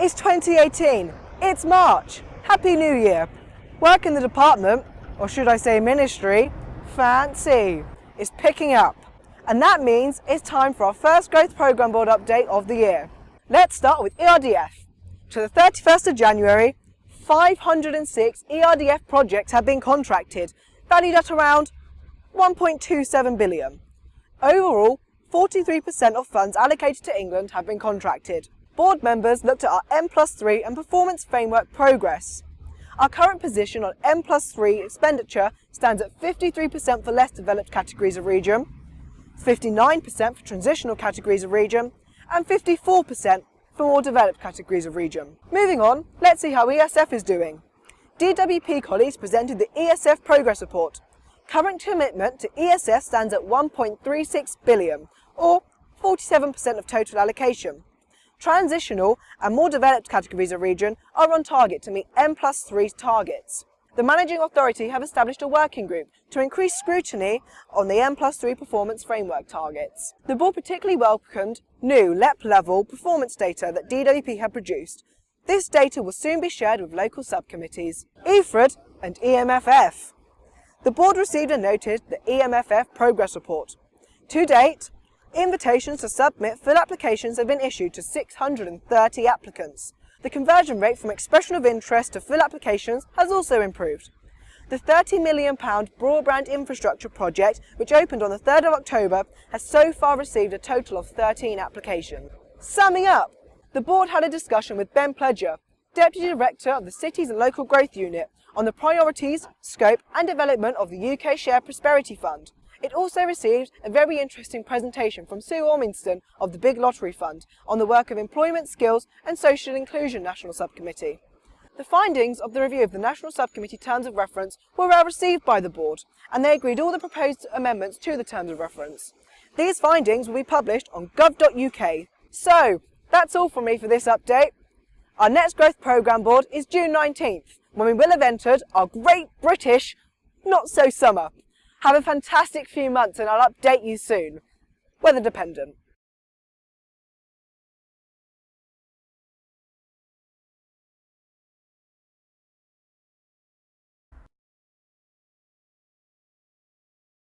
It's 2018. It's March. Happy New Year. Work in the department, or should I say ministry, fancy, is picking up. And that means it's time for our first Growth Programme Board update of the year. Let's start with ERDF. To the 31st of January, 506 ERDF projects have been contracted, valued at around 1.27 billion. Overall, 43% of funds allocated to England have been contracted. Board members looked at our M+3 and performance framework progress. Our current position on M+3 expenditure stands at 53% for less developed categories of region, 59% for transitional categories of region, and 54% for more developed categories of region. Moving on, let's see how ESF is doing. DWP colleagues presented the ESF progress report. Current commitment to ESF stands at 1.36 billion, or 47% of total allocation. Transitional and more developed categories of region are on target to meet M+3 targets. The Managing Authority have established a working group to increase scrutiny on the M+3 performance framework targets. The board particularly welcomed new LEP-level performance data that DWP had produced. This data will soon be shared with local subcommittees. EFRAD and EMFF. The board received and noted the EMFF progress report. To date, invitations to submit full applications have been issued to 630 applicants. The conversion rate from expression of interest to full applications has also improved. The £30 million broadband infrastructure project, which opened on the 3rd of October, has so far received a total of 13 applications. Summing up, the board had a discussion with Ben Pledger, Deputy Director of the Cities and Local Growth Unit, on the priorities, scope and development of the UK Shared Prosperity Fund. It also received a very interesting presentation from Sue Ormingston of the Big Lottery Fund on the work of Employment, Skills and Social Inclusion National Subcommittee. The findings of the review of the National Subcommittee Terms of Reference were well received by the board, and they agreed all the proposed amendments to the Terms of Reference. These findings will be published on gov.uk. So, that's all from me for this update. Our next Growth Programme Board is June 19th, when we will have entered our Great British Not-So-Summer. Have a fantastic few months and I'll update you soon. Weather dependent.